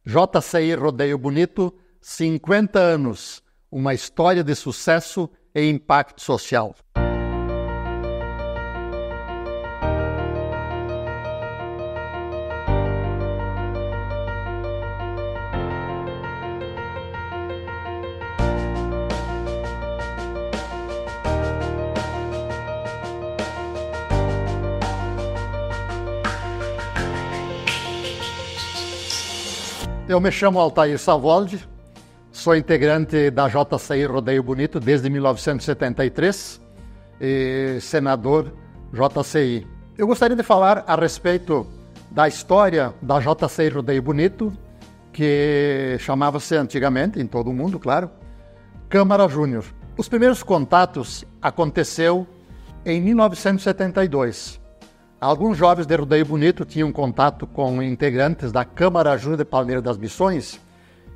JCI Rodeio Bonito, 50 anos, uma história de sucesso e impacto social. Eu me chamo Altair Savoldi, sou integrante da JCI Rodeio Bonito desde 1973 e senador JCI. Eu gostaria de falar a respeito da história da JCI Rodeio Bonito, que chamava-se antigamente, em todo o mundo, claro, Câmara Júnior. Os primeiros contatos aconteceu em 1972. Alguns jovens de Rodeio Bonito tinham contato com integrantes da Câmara Júnior de Palmeiras das Missões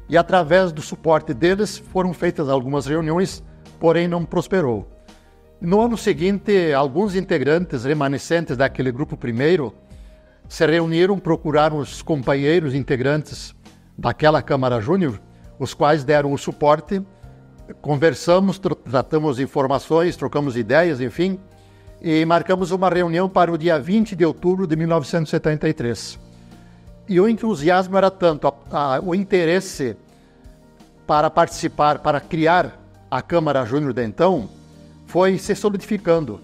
e, através do suporte deles, foram feitas algumas reuniões, porém não prosperou. No ano seguinte, alguns integrantes remanescentes daquele grupo primeiro se reuniram, procuraram os companheiros integrantes daquela Câmara Júnior, os quais deram o suporte, conversamos, tratamos informações, trocamos ideias, enfim, e marcamos uma reunião para o dia 20 de outubro de 1973. E o entusiasmo era tanto, o interesse para participar, para criar a Câmara Júnior de então, foi se solidificando.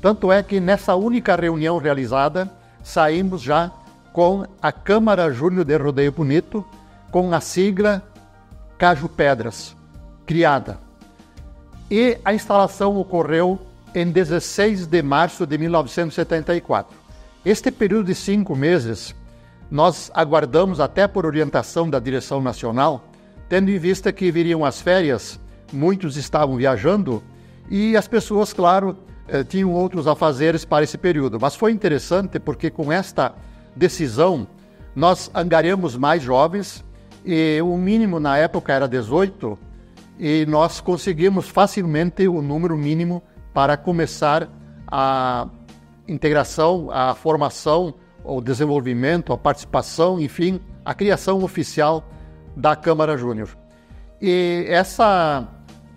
Tanto é que nessa única reunião realizada, saímos já com a Câmara Júnior de Rodeio Bonito, com a sigla Caju Pedras, criada. E a instalação ocorreu em 16 de março de 1974. Este período de 5 meses, nós aguardamos até por orientação da direção nacional, tendo em vista que viriam as férias, muitos estavam viajando e as pessoas, claro, tinham outros afazeres para esse período. Mas foi interessante porque com esta decisão nós angariamos mais jovens e o mínimo na época era 18 e nós conseguimos facilmente o número mínimo para começar a integração, a formação, o desenvolvimento, a participação, enfim, a criação oficial da Câmara Júnior. E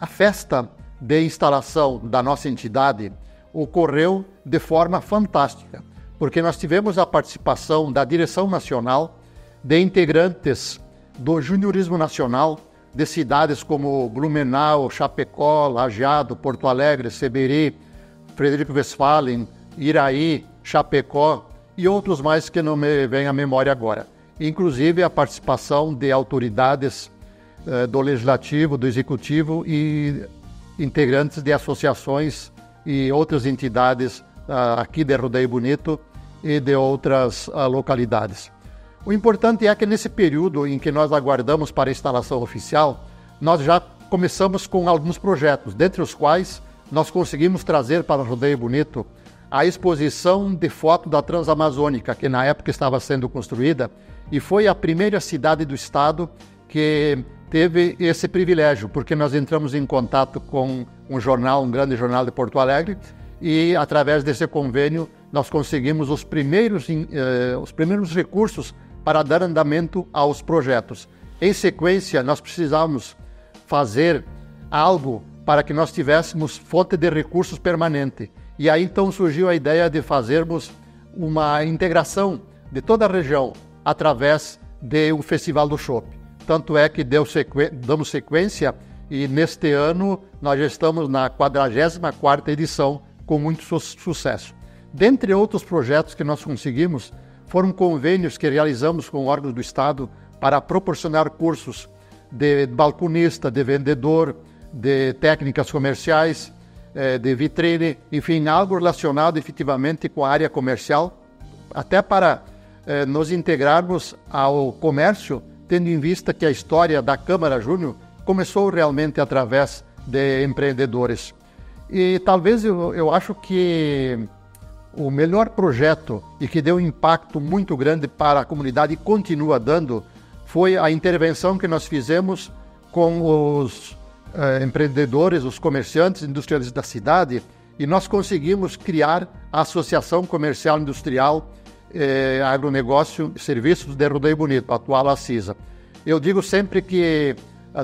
a festa de instalação da nossa entidade ocorreu de forma fantástica, porque nós tivemos a participação da direção nacional, de integrantes do juniorismo nacional, de cidades como Blumenau, Chapecó, Lajeado, Porto Alegre, Seberi, Frederico Westphalen, Iraí, Chapecó e outros mais que não me vêm à memória agora. Inclusive a participação de autoridades do Legislativo, do Executivo e integrantes de associações e outras entidades aqui de Rodeio Bonito e de outras localidades. O importante é que nesse período em que nós aguardamos para a instalação oficial, nós já começamos com alguns projetos, dentre os quais nós conseguimos trazer para Rodeio Bonito a exposição de foto da Transamazônica, que na época estava sendo construída, e foi a primeira cidade do estado que teve esse privilégio, porque nós entramos em contato com um jornal, um grande jornal de Porto Alegre, e através desse convênio nós conseguimos os primeiros recursos para dar andamento aos projetos. Em sequência, nós precisávamos fazer algo para que nós tivéssemos fonte de recursos permanente. E aí então surgiu a ideia de fazermos uma integração de toda a região através do Festival do Chopp. Tanto é que damos sequência e neste ano nós já estamos na 44ª edição com muito sucesso. Dentre outros projetos que nós conseguimos, foram convênios que realizamos com órgãos do Estado para proporcionar cursos de balconista, de vendedor, de técnicas comerciais, de vitrine, enfim, algo relacionado efetivamente com a área comercial, até para nos integrarmos ao comércio, tendo em vista que a história da Câmara Júnior começou realmente através de empreendedores. E talvez eu acho que o melhor projeto e que deu um impacto muito grande para a comunidade e continua dando foi a intervenção que nós fizemos com os empreendedores, os comerciantes, industrialistas da cidade, e nós conseguimos criar a Associação Comercial Industrial Agronegócio e Serviços de Rodeio Bonito, a atual ACISA. Eu digo sempre que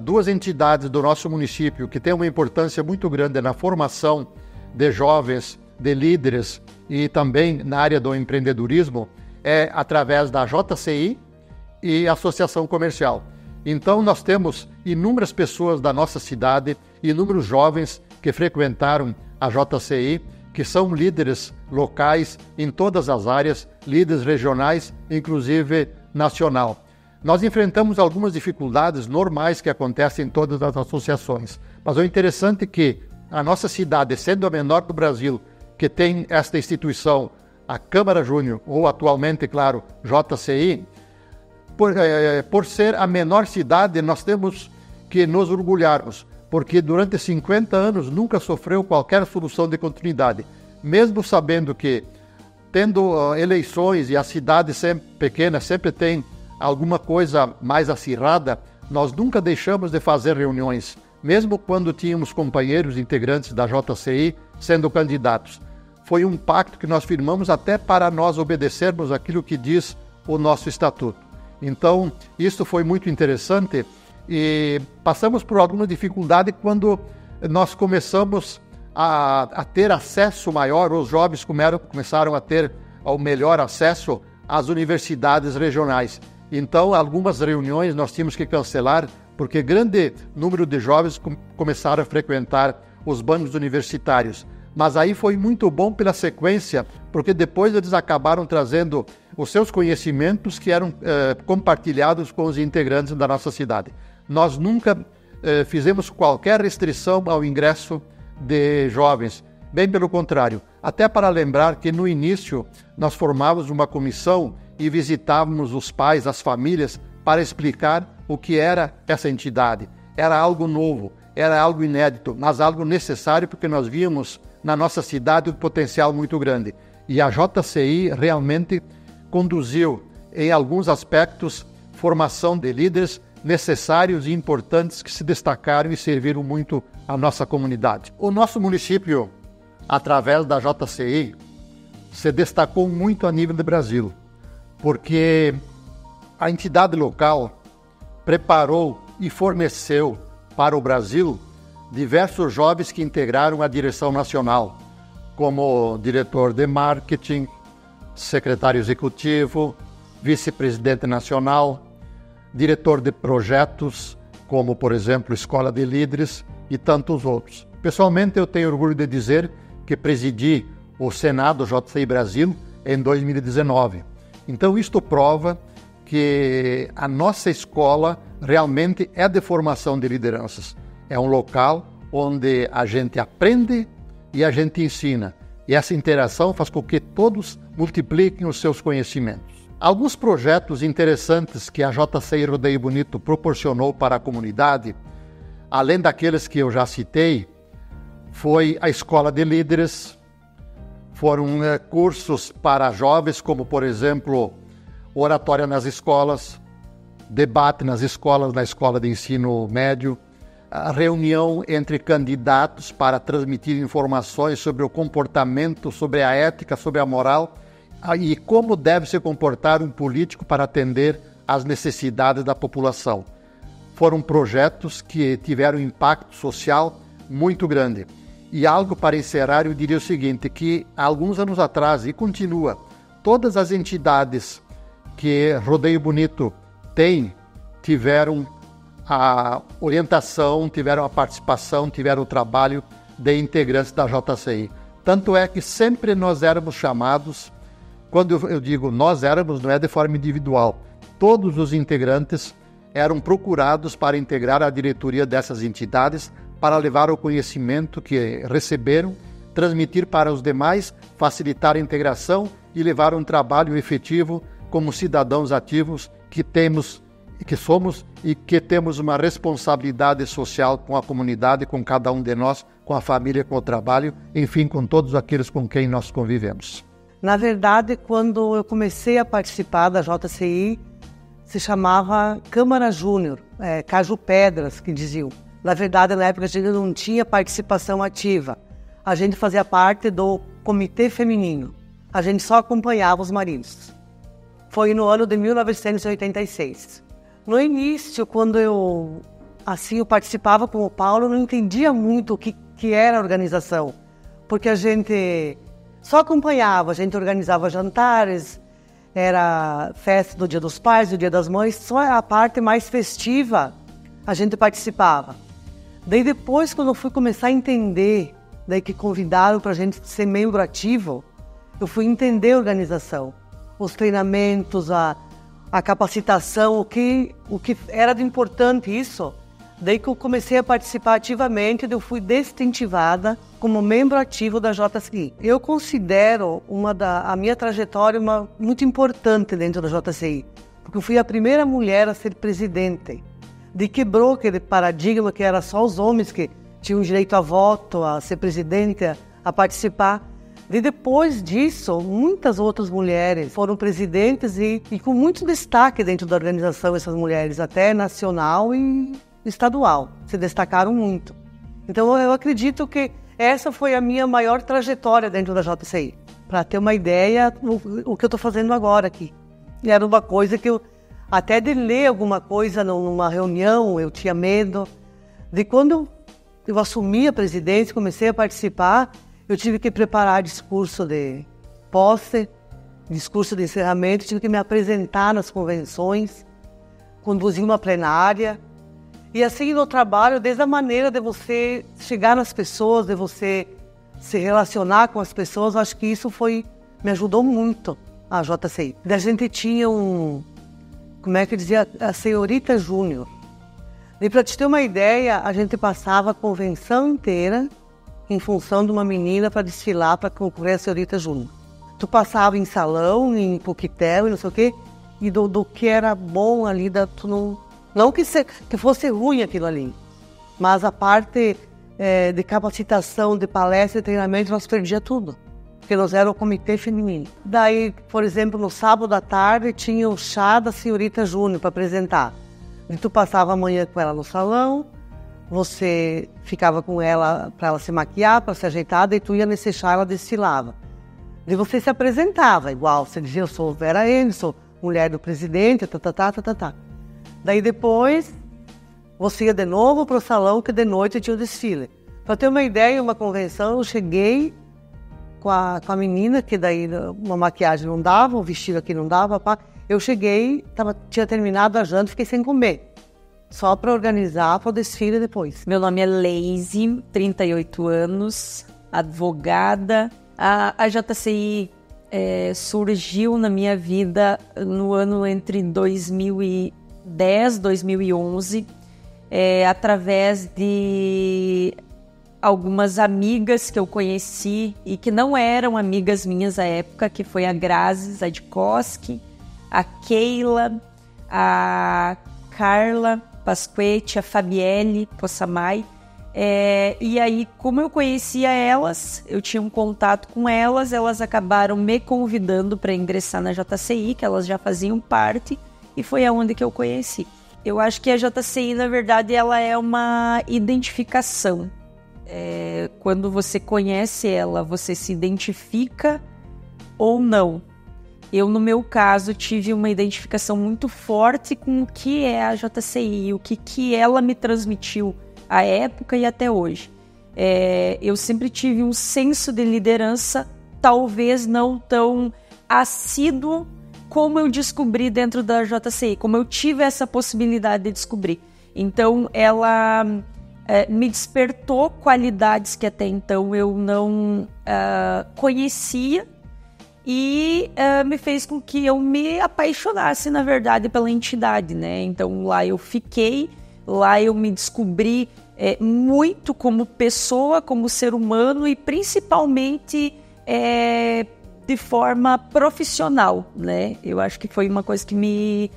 duas entidades do nosso município que têm uma importância muito grande na formação de jovens, de líderes e também na área do empreendedorismo é através da JCI e Associação Comercial. Então nós temos inúmeras pessoas da nossa cidade, inúmeros jovens que frequentaram a JCI, que são líderes locais em todas as áreas, líderes regionais, inclusive nacional. Nós enfrentamos algumas dificuldades normais que acontecem em todas as associações, mas o interessante é que a nossa cidade, sendo a menor do Brasil, que tem esta instituição, a Câmara Júnior, ou atualmente, claro, JCI, por ser a menor cidade, nós temos que nos orgulharmos, porque durante 50 anos nunca sofreu qualquer solução de continuidade, mesmo sabendo que, tendo eleições e a cidade sempre pequena, sempre tem alguma coisa mais acirrada, nós nunca deixamos de fazer reuniões, mesmo quando tínhamos companheiros integrantes da JCI sendo candidatos. Foi um pacto que nós firmamos até para nós obedecermos aquilo que diz o nosso estatuto. Então, isso foi muito interessante e passamos por alguma dificuldade quando nós começamos a ter acesso maior, os jovens começaram a ter o melhor acesso às universidades regionais. Então, algumas reuniões nós tínhamos que cancelar, porque grande número de jovens começaram a frequentar os bancos universitários. Mas aí foi muito bom pela sequência, porque depois eles acabaram trazendo os seus conhecimentos que eram compartilhados com os integrantes da nossa cidade. Nós nunca fizemos qualquer restrição ao ingresso de jovens, bem pelo contrário. Até para lembrar que no início nós formávamos uma comissão e visitávamos os pais, as famílias, para explicar o que era essa entidade. Era algo novo, era algo inédito, mas algo necessário porque nós víamos na nossa cidade um potencial muito grande. E a JCI realmente conduziu, em alguns aspectos, formação de líderes necessários e importantes que se destacaram e serviram muito à nossa comunidade. O nosso município, através da JCI, se destacou muito a nível do Brasil, porque a entidade local preparou e forneceu para o Brasil diversos jovens que integraram a direção nacional, como diretor de marketing, secretário executivo, vice-presidente nacional, diretor de projetos, como, por exemplo, Escola de Líderes e tantos outros. Pessoalmente, eu tenho orgulho de dizer que presidi o Senado JCI Brasil em 2019. Então, isto prova que a nossa escola realmente é de formação de lideranças. É um local onde a gente aprende e a gente ensina. E essa interação faz com que todos multipliquem os seus conhecimentos. Alguns projetos interessantes que a JCI Rodeio Bonito proporcionou para a comunidade, além daqueles que eu já citei, foi a Escola de Líderes, foram cursos para jovens, como, por exemplo, oratória nas escolas, debate nas escolas, na escola de ensino médio, a reunião entre candidatos para transmitir informações sobre o comportamento, sobre a ética, sobre a moral e como deve se comportar um político para atender às necessidades da população. Foram projetos que tiveram impacto social muito grande. E algo para encerrar, eu diria o seguinte, que há alguns anos atrás, e continua, todas as entidades que Rodeio Bonito tem, tiveram a orientação, tiveram a participação, tiveram o trabalho de integrantes da JCI. Tanto é que sempre nós éramos chamados, quando eu digo nós éramos, não é de forma individual, todos os integrantes eram procurados para integrar a diretoria dessas entidades, para levar o conhecimento que receberam, transmitir para os demais, facilitar a integração e levar um trabalho efetivo como cidadãos ativos que somos e que temos uma responsabilidade social com a comunidade, com cada um de nós, com a família, com o trabalho, enfim, com todos aqueles com quem nós convivemos. Na verdade, quando eu comecei a participar da JCI, se chamava Câmara Júnior, Caju Pedras, que diziam. Na verdade, na época a gente não tinha participação ativa. A gente fazia parte do Comitê Feminino. A gente só acompanhava os maridos. Foi no ano de 1986. No início, quando eu participava com o Paulo, eu não entendia muito o que era a organização, porque a gente só acompanhava, a gente organizava jantares, era festa do Dia dos Pais, do Dia das Mães, só a parte mais festiva a gente participava. Daí depois, quando eu fui começar a entender, daí que convidaram para a gente ser membro ativo, eu fui entender a organização, os treinamentos, a capacitação, o que era de importante isso. Daí que eu comecei a participar ativamente, eu fui desincentivada como membro ativo da JCI. Eu considero a minha trajetória muito importante dentro da JCI, porque eu fui a primeira mulher a ser presidente. Quebrou aquele paradigma que era só os homens que tinham direito a voto, a ser presidente, a participar. E depois disso, muitas outras mulheres foram presidentes e com muito destaque dentro da organização, essas mulheres, até nacional e estadual, se destacaram muito. Então eu acredito que essa foi a minha maior trajetória dentro da JCI, para ter uma ideia o que eu estou fazendo agora aqui. E era uma coisa que eu, até de ler alguma coisa numa reunião, eu tinha medo. De quando eu assumi a presidência, comecei a participar, eu tive que preparar discurso de posse, discurso de encerramento, tive que me apresentar nas convenções, conduzir uma plenária. E assim no trabalho, desde a maneira de você chegar nas pessoas, de você se relacionar com as pessoas, eu acho que isso me ajudou muito a JCI. A gente tinha como é que dizia, a senhorita Júnior. E para te ter uma ideia, a gente passava a convenção inteira em função de uma menina para desfilar, para concorrer a senhorita Júnior. Tu passava em salão, em coquetel e não sei o quê, e do que era bom ali, tu não que fosse ruim aquilo ali, mas a parte de capacitação, de palestra e treinamento, nós perdia tudo, porque nós éramos o comitê feminino. Daí, por exemplo, no sábado à tarde, tinha o chá da senhorita Júnior para apresentar. E tu passava a manhã com ela no salão, você ficava com ela para ela se maquiar, para se ajeitar, daí tu ia nesse chá, ela desfilava. E você se apresentava igual, você dizia, eu sou Vera N, sou mulher do presidente, tá. Daí depois, você ia de novo para o salão, que de noite tinha o desfile. Para ter uma ideia, uma convenção, eu cheguei com a menina, que daí uma maquiagem não dava, um vestido aqui não dava, pá. Eu cheguei, tinha terminado a janta, fiquei sem comer. Só para organizar para o desfile depois. Meu nome é Leise, 38 anos, advogada. A JCI surgiu na minha vida no ano entre 2010 e 2011, através de algumas amigas que eu conheci e que não eram amigas minhas à época, que foi a Grazi Zadkowski, a Keila, a Carla Pasquetti, a Fabielle Possamay. E aí, como eu conhecia elas, eu tinha um contato com elas, elas acabaram me convidando para ingressar na JCI, que elas já faziam parte, e foi aonde que eu conheci. Eu acho que a JCI, na verdade, ela é uma identificação. Quando você conhece ela, você se identifica ou não. Eu, no meu caso, tive uma identificação muito forte com o que é a JCI, o que ela me transmitiu à época e até hoje. Eu sempre tive um senso de liderança, talvez não tão assíduo como eu descobri dentro da JCI, como eu tive essa possibilidade de descobrir. Então, ela me despertou qualidades que até então eu não conhecia, e me fez com que eu me apaixonasse, na verdade, pela entidade, né? Então, lá eu fiquei, lá eu me descobri muito como pessoa, como ser humano e principalmente de forma profissional, né? Eu acho que foi uma coisa que me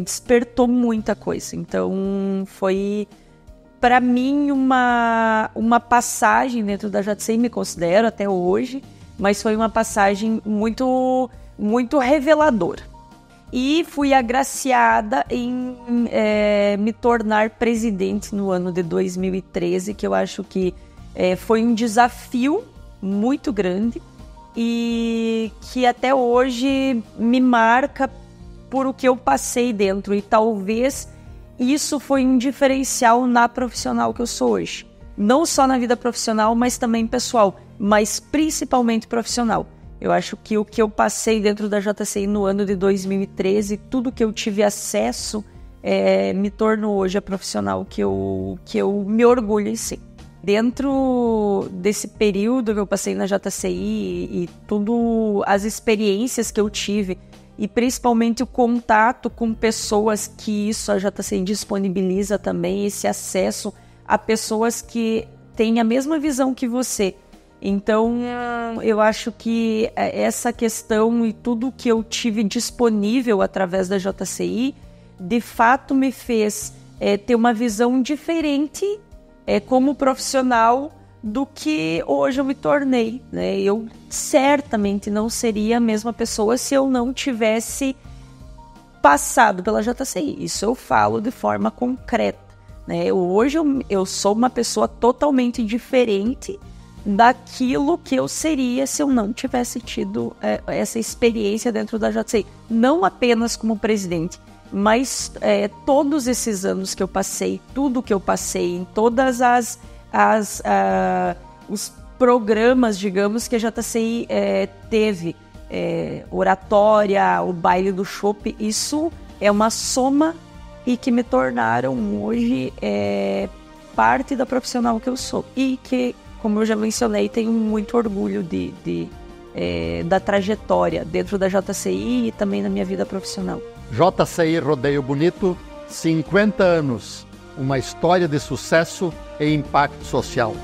despertou muita coisa. Então, foi, para mim, uma passagem dentro da JCI, me considero até hoje, mas foi uma passagem muito, muito reveladora. E fui agraciada em me tornar presidente no ano de 2013, que eu acho que foi um desafio muito grande e que até hoje me marca por o que eu passei dentro, e talvez isso foi um diferencial na profissional que eu sou hoje. Não só na vida profissional, mas também pessoal, mas principalmente profissional. Eu acho que o que eu passei dentro da JCI no ano de 2013, tudo que eu tive acesso, me tornou hoje a profissional que eu me orgulho em si. Dentro desse período que eu passei na JCI e tudo as experiências que eu tive, e principalmente o contato com pessoas que isso a JCI disponibiliza também, esse acesso a pessoas que têm a mesma visão que você. Então, eu acho que essa questão e tudo que eu tive disponível através da JCI, de fato me fez ter uma visão diferente como profissional do que hoje eu me tornei, né? Eu certamente não seria a mesma pessoa se eu não tivesse passado pela JCI. Isso eu falo de forma concreta, né? Hoje eu sou uma pessoa totalmente diferente daquilo que eu seria se eu não tivesse tido essa experiência dentro da JCI. Não apenas como presidente, mas todos esses anos que eu passei, tudo que eu passei, em todas os programas, digamos, que a JCI teve, oratória, o baile do chopp, isso é uma soma e que me tornaram hoje parte da profissional que eu sou. E que, como eu já mencionei, tenho muito orgulho da trajetória dentro da JCI e também na minha vida profissional. JCI Rodeio Bonito, 50 anos, uma história de sucesso e impacto social.